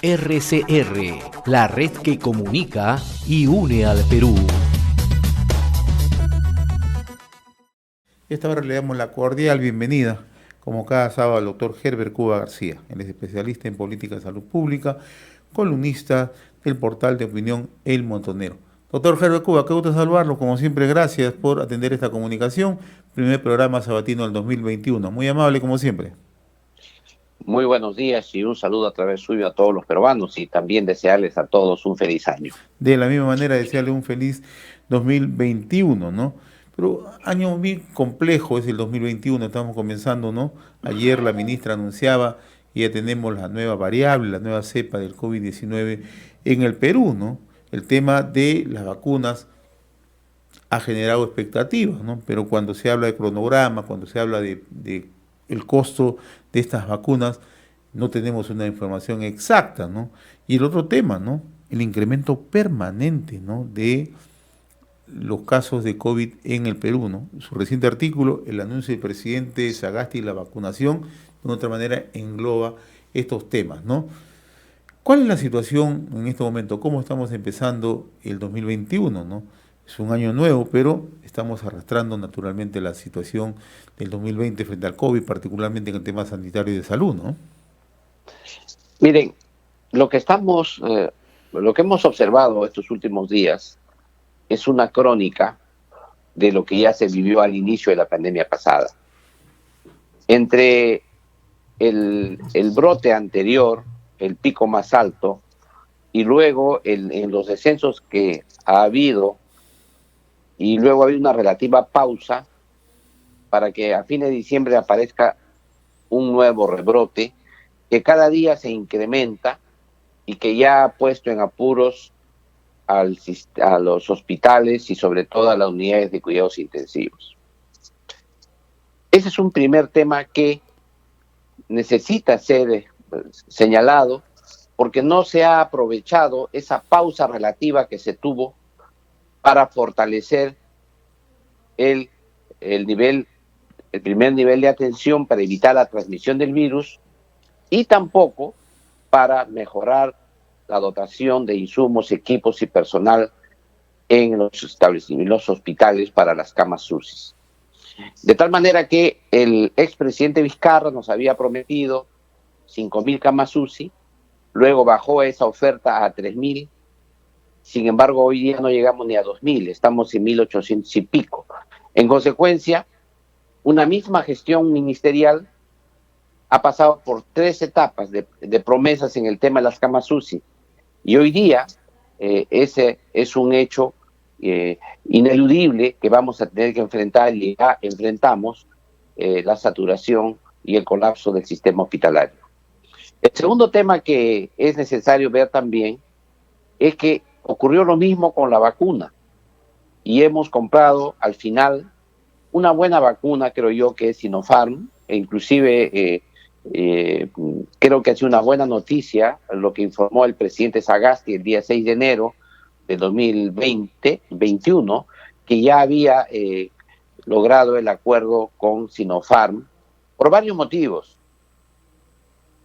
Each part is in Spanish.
RCR, la red que comunica y une al Perú. Esta hora le damos la cordial bienvenida, como cada sábado, al doctor Herbert Cuba García. Él es especialista en política de salud pública, columnista del portal de opinión El Montonero. Doctor Herbert Cuba, qué gusto saludarlo. Como siempre, gracias por atender esta comunicación. Primer programa sabatino del 2021. Muy amable, como siempre. Muy buenos días y un saludo a través suyo a todos los peruanos y también desearles a todos un feliz año. De la misma manera, desearle un feliz 2021, ¿no? Pero año muy complejo es el 2021, estamos comenzando, ¿no? Ayer la ministra anunciaba que ya tenemos la nueva variable, la nueva cepa del COVID-19 en el Perú, ¿no? El tema de las vacunas ha generado expectativas, ¿no? Pero cuando se habla de cronograma, cuando se habla de el costo de estas vacunas, no tenemos una información exacta, ¿no? Y el otro tema, ¿no? El incremento permanente, ¿no? de los casos de COVID en el Perú, ¿no? Su reciente artículo, el anuncio del presidente Sagasti y la vacunación, de otra manera engloba estos temas, ¿no? ¿Cuál es la situación en este momento? ¿Cómo estamos empezando el 2021, ¿no? Es un año nuevo, pero estamos arrastrando naturalmente la situación del 2020 frente al COVID, particularmente en el tema sanitario y de salud, ¿no? Miren, lo que hemos observado estos últimos días es una crónica de lo que ya se vivió al inicio de la pandemia pasada. Entre el brote anterior, el pico más alto, y luego en los descensos que ha habido, y luego ha habido una relativa pausa para que a fines de diciembre aparezca un nuevo rebrote que cada día se incrementa y que ya ha puesto en apuros a los hospitales y sobre todo a las unidades de cuidados intensivos. Ese es un primer tema que necesita ser señalado porque no se ha aprovechado esa pausa relativa que se tuvo para fortalecer el primer nivel de atención para evitar la transmisión del virus y tampoco para mejorar la dotación de insumos, equipos y personal en los establecimientos, los hospitales para las camas UCI. De tal manera que el expresidente Vizcarra nos había prometido 5.000 camas UCI, luego bajó esa oferta a 3.000, sin embargo hoy día no llegamos ni a 2.000, estamos en 1.800 y pico. En consecuencia, una misma gestión ministerial ha pasado por 3 etapas de promesas en el tema de las camas UCI. Y hoy día ese es un hecho ineludible que vamos a tener que enfrentar y ya enfrentamos la saturación y el colapso del sistema hospitalario. El segundo tema que es necesario ver también es que ocurrió lo mismo con la vacuna y hemos comprado al final una buena vacuna, creo yo, que es Sinopharm, e inclusive creo que ha sido una buena noticia lo que informó el presidente Sagasti el día 6 de enero de 2021, que ya había logrado el acuerdo con Sinopharm por varios motivos.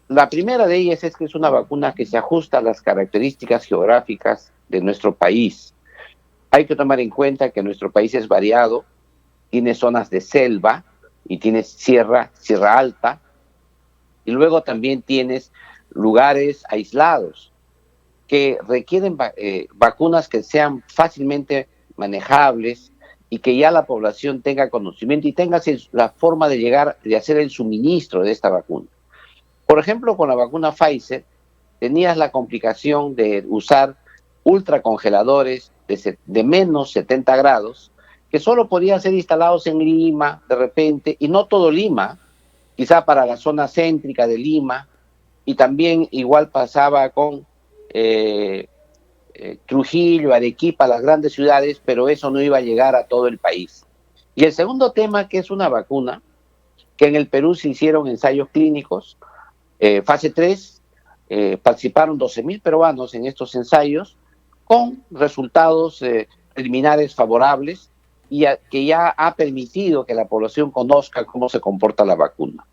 La primera de ellas es que es una vacuna que se ajusta a las características geográficas de nuestro país. Hay que tomar en cuenta que nuestro país es variado, tiene zonas de selva y tiene sierra alta, y luego también tienes lugares aislados que requieren vacunas que sean fácilmente manejables y que ya la población tenga conocimiento y tenga la forma de hacer el suministro de esta vacuna. Por ejemplo, con la vacuna Pfizer tenías la complicación de usar ultracongeladores de menos 70 grados que solo podían ser instalados en Lima de repente, y no todo Lima, quizá para la zona céntrica de Lima, y también igual pasaba con Trujillo, Arequipa, las grandes ciudades, pero eso no iba a llegar a todo el país. Y el segundo tema, que es una vacuna, que en el Perú se hicieron ensayos clínicos, fase 3, participaron 12.000 peruanos en estos ensayos, con resultados preliminares favorables, y que ya ha permitido que la población conozca cómo se comporta la vacuna.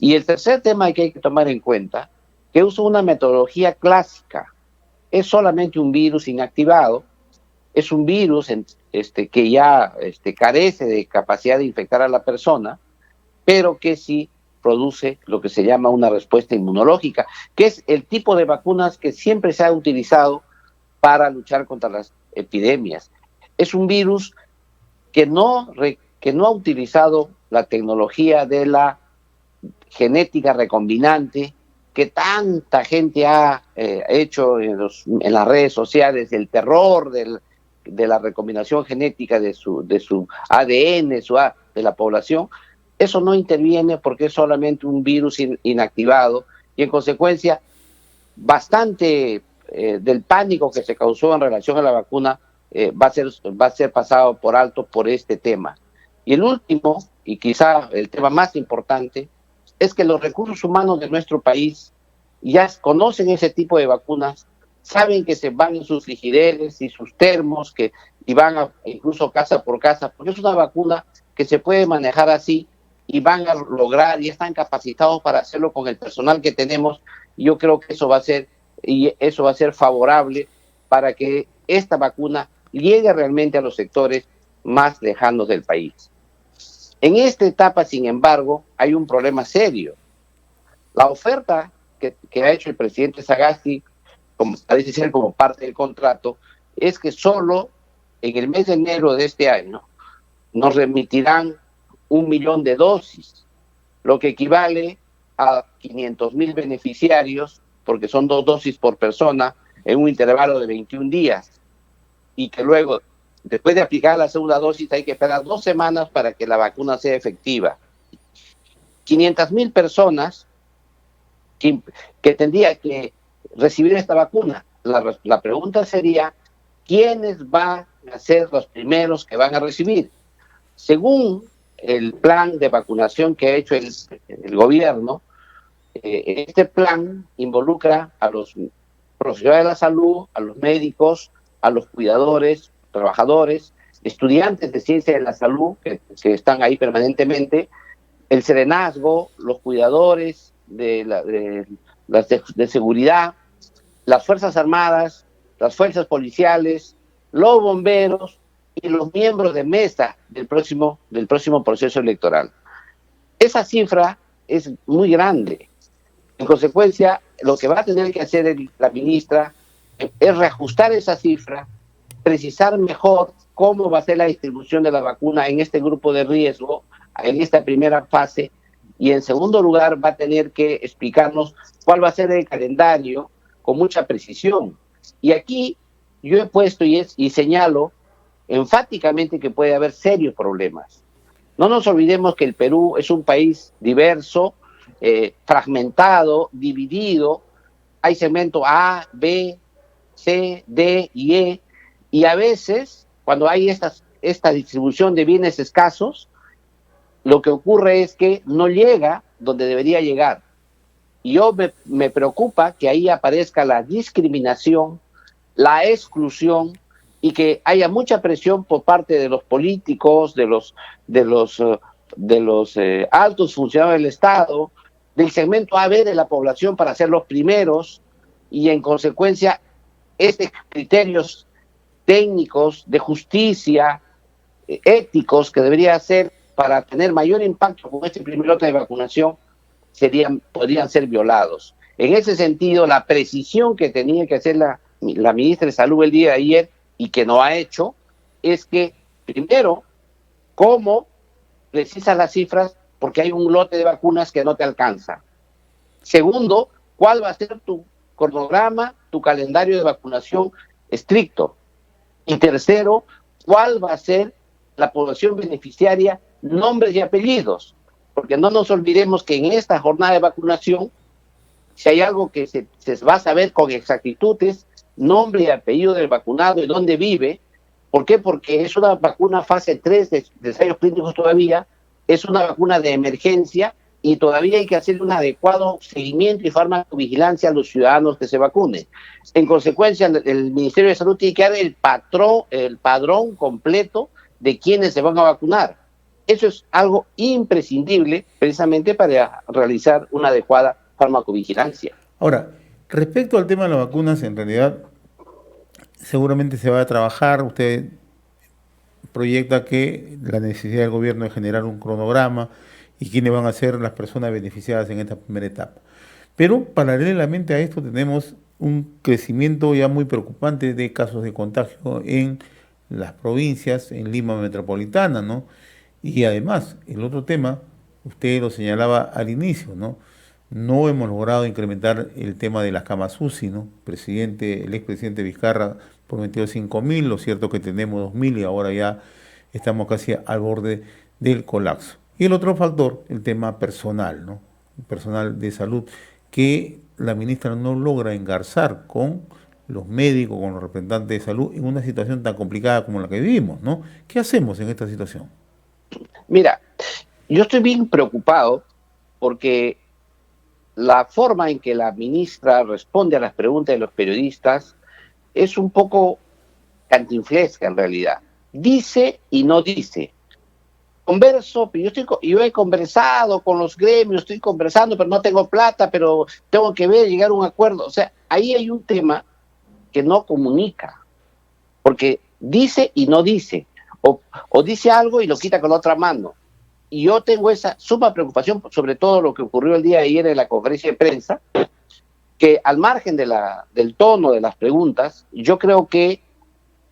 Y el tercer tema que hay que tomar en cuenta, que usa una metodología clásica. Es solamente un virus inactivado, es un virus que ya carece de capacidad de infectar a la persona, pero que sí produce lo que se llama una respuesta inmunológica, que es el tipo de vacunas que siempre se ha utilizado para luchar contra las epidemias. Es un virus que no ha utilizado la tecnología de la genética recombinante, que tanta gente ha hecho en las redes sociales, el terror de la recombinación genética de su ADN, de la población. Eso no interviene porque es solamente un virus inactivado y en consecuencia bastante del pánico que se causó en relación a la vacuna va a ser pasado por alto por este tema. Y el último, y quizá el tema más importante, es que los recursos humanos de nuestro país ya conocen ese tipo de vacunas, saben que se van en sus frigideres y sus termos, y van incluso casa por casa, porque es una vacuna que se puede manejar así y van a lograr y están capacitados para hacerlo con el personal que tenemos. Y yo creo que eso va a ser favorable para que esta vacuna llegue realmente a los sectores más lejanos del país. En esta etapa, sin embargo, hay un problema serio. La oferta que ha hecho el presidente Sagasti, parece ser como parte del contrato, es que solo en el mes de enero de este año nos remitirán 1 millón de dosis, lo que equivale a 500,000 beneficiarios, porque son 2 dosis por persona en un intervalo de 21 días, y que luego, después de aplicar la segunda dosis, hay que esperar 2 semanas para que la vacuna sea efectiva. 500,000 personas que tendría que recibir esta vacuna. La pregunta sería, ¿quiénes van a ser los primeros que van a recibir? Según el plan de vacunación que ha hecho el gobierno, este plan involucra a los profesionales de la salud, a los médicos, a los cuidadores, trabajadores, estudiantes de ciencia de la salud que están ahí permanentemente, el serenazgo, los cuidadores de seguridad, las Fuerzas Armadas, las fuerzas policiales, los bomberos y los miembros de mesa del próximo proceso electoral. Esa cifra es muy grande. En consecuencia, lo que va a tener que hacer la ministra es reajustar esa cifra, precisar mejor cómo va a ser la distribución de la vacuna en este grupo de riesgo, en esta primera fase, y en segundo lugar va a tener que explicarnos cuál va a ser el calendario con mucha precisión. Y aquí yo he puesto y señalo enfáticamente que puede haber serios problemas. No nos olvidemos que el Perú es un país diverso, fragmentado, dividido. Hay segmento A, B, C, D y E, y a veces cuando hay esta distribución de bienes escasos, lo que ocurre es que no llega donde debería llegar. Y me preocupa que ahí aparezca la discriminación, la exclusión, y que haya mucha presión por parte de los políticos, de los altos funcionarios del Estado, del segmento AB de la población para ser los primeros, y en consecuencia estos criterios técnicos de justicia, éticos que debería ser para tener mayor impacto con este primer lote de vacunación podrían ser violados. En ese sentido, la precisión que tenía que hacer la ministra de Salud el día de ayer y que no ha hecho es que, primero, cómo precisas las cifras porque hay un lote de vacunas que no te alcanza. Segundo, cuál va a ser tu cronograma, tu calendario de vacunación estricto. Y tercero, cuál va a ser la población beneficiaria, nombres y apellidos, porque no nos olvidemos que en esta jornada de vacunación, si hay algo que se va a saber con exactitud es nombre y apellido del vacunado y dónde vive. ¿Por qué? Porque es una vacuna fase 3 de ensayos clínicos todavía, es una vacuna de emergencia y todavía hay que hacer un adecuado seguimiento y farmacovigilancia a los ciudadanos que se vacunen. En consecuencia, el Ministerio de Salud tiene que dar el padrón completo de quienes se van a vacunar. Eso es algo imprescindible precisamente para realizar una adecuada farmacovigilancia. Ahora, respecto al tema de las vacunas, en realidad seguramente se va a trabajar. Usted proyecta que la necesidad del gobierno es generar un cronograma y quiénes van a ser las personas beneficiadas en esta primera etapa. Pero paralelamente a esto tenemos un crecimiento ya muy preocupante de casos de contagio en las provincias, en Lima metropolitana, ¿no? Y además, el otro tema, usted lo señalaba al inicio, ¿no? No hemos logrado incrementar el tema de las camas UCI, ¿no? El expresidente Vizcarra prometió 5.000, lo cierto que tenemos 2.000 y ahora ya estamos casi al borde del colapso. Y el otro factor, el tema personal, ¿no? Personal de salud, que la ministra no logra engarzar con los médicos, con los representantes de salud en una situación tan complicada como la que vivimos, ¿no? ¿Qué hacemos en esta situación? Mira, yo estoy bien preocupado porque la forma en que la ministra responde a las preguntas de los periodistas es un poco cantinflesca en realidad. Dice y no dice. Converso, yo he conversado con los gremios, estoy conversando, pero no tengo plata, pero tengo que ver, llegar a un acuerdo. O sea, ahí hay un tema que no comunica, porque dice y no dice, o dice algo y lo quita con la otra mano. Y yo tengo esa suma preocupación, sobre todo lo que ocurrió el día de ayer en la conferencia de prensa, que al margen del tono de las preguntas, yo creo que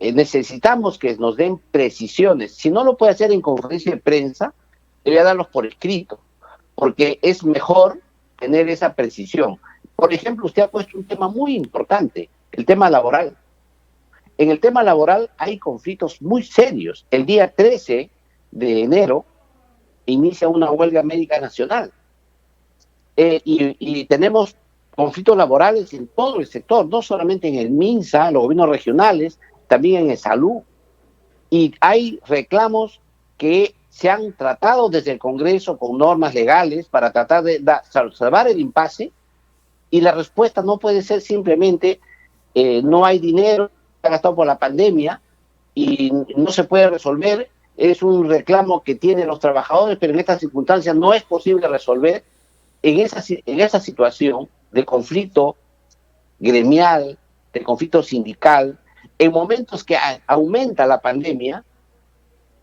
necesitamos que nos den precisiones. Si no lo puede hacer en conferencia de prensa, debería darlos por escrito, porque es mejor tener esa precisión. Por ejemplo, usted ha puesto un tema muy importante, el tema laboral. En el tema laboral hay conflictos muy serios. El día 13 de enero inicia una huelga médica nacional. Y tenemos conflictos laborales en todo el sector, no solamente en el MINSA, los gobiernos regionales, también en el salud. Y hay reclamos que se han tratado desde el Congreso con normas legales para tratar de salvar el impasse, y la respuesta no puede ser simplemente no hay dinero, se ha gastado por la pandemia y no se puede resolver. Es un reclamo que tienen los trabajadores, pero en estas circunstancias no es posible resolver. En esa situación de conflicto gremial, de conflicto sindical, en momentos que aumenta la pandemia,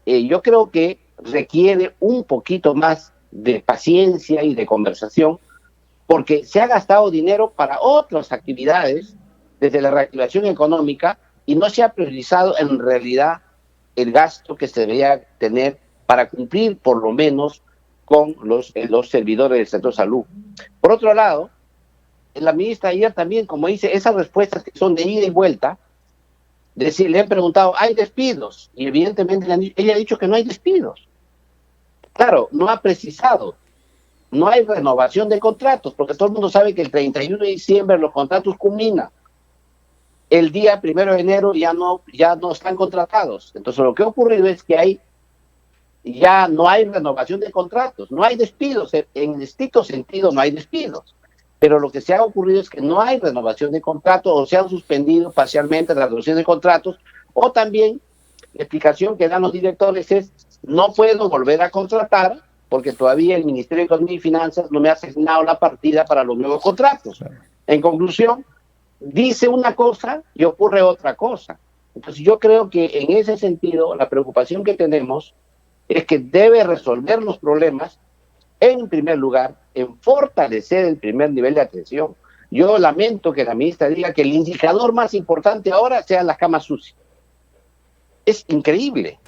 yo creo que requiere un poquito más de paciencia y de conversación, porque se ha gastado dinero para otras actividades desde la reactivación económica y no se ha priorizado en realidad el gasto que se debería tener para cumplir por lo menos con los servidores del sector salud. Por otro lado, la ministra ayer también, como dice, esas respuestas que son de ida y vuelta, le han preguntado, ¿hay despidos? Y evidentemente ella ha dicho que no hay despidos. Claro, no ha precisado, no hay renovación de contratos, porque todo el mundo sabe que el 31 de diciembre los contratos culminan. El día 1 de enero ya no están contratados. Entonces lo que ha ocurrido es que ya no hay renovación de contratos, no hay despidos, en estricto sentido no hay despidos. Pero lo que se ha ocurrido es que no hay renovación de contratos, o se han suspendido parcialmente las renovaciones de contratos, o también la explicación que dan los directores es: no puedo volver a contratar porque todavía el Ministerio de Economía y Finanzas no me ha asignado la partida para los nuevos contratos. En conclusión, dice una cosa y ocurre otra cosa. Entonces yo creo que en ese sentido la preocupación que tenemos es que debe resolver los problemas, en primer lugar, en fortalecer el primer nivel de atención. Yo lamento que la ministra diga que el indicador más importante ahora sean las camas UCI. Es increíble.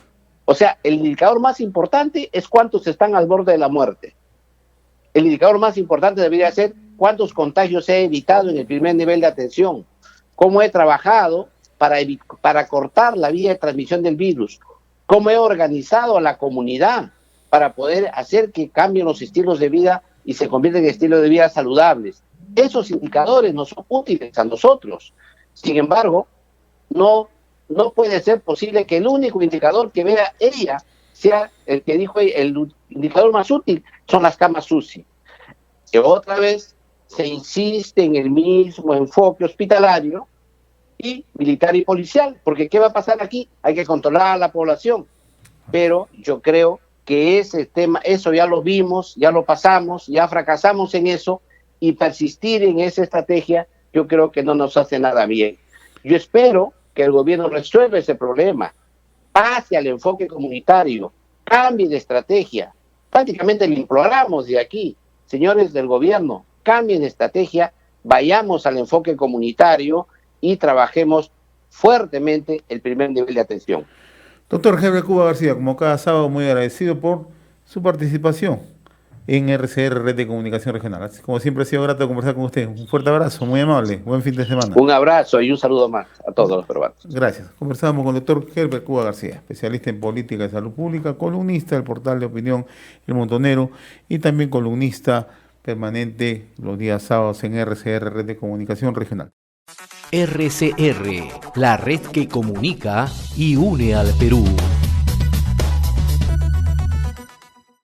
O sea, el indicador más importante es cuántos están al borde de la muerte. El indicador más importante debería ser cuántos contagios he evitado en el primer nivel de atención, cómo he trabajado para cortar la vía de transmisión del virus, cómo he organizado a la comunidad para poder hacer que cambien los estilos de vida y se conviertan en estilos de vida saludables. Esos indicadores nos son útiles a nosotros. Sin embargo, no puede ser posible que el único indicador que vea ella sea el que dijo el indicador más útil, son las camas UCI. Que otra vez se insiste en el mismo enfoque hospitalario y militar y policial, porque ¿qué va a pasar aquí? Hay que controlar a la población. Pero yo creo que ese tema, eso ya lo vimos, ya lo pasamos, ya fracasamos en eso, y persistir en esa estrategia, yo creo que no nos hace nada bien. Yo espero que el gobierno resuelva ese problema, pase al enfoque comunitario, cambie de estrategia. Prácticamente le imploramos de aquí, señores del gobierno, cambien de estrategia, vayamos al enfoque comunitario y trabajemos fuertemente el primer nivel de atención. Doctor Herbert Cuba García, como cada sábado, muy agradecido por su participación en RCR, Red de Comunicación Regional. Como siempre, ha sido grato conversar con usted. Un fuerte abrazo, muy amable. Buen fin de semana. Un abrazo y un saludo más a todos los peruanos. Gracias. Conversamos con el doctor Herbert Cuba García, especialista en política de salud pública, columnista del portal de opinión El Montonero y también columnista permanente los días sábados en RCR, Red de Comunicación Regional. RCR, la red que comunica y une al Perú.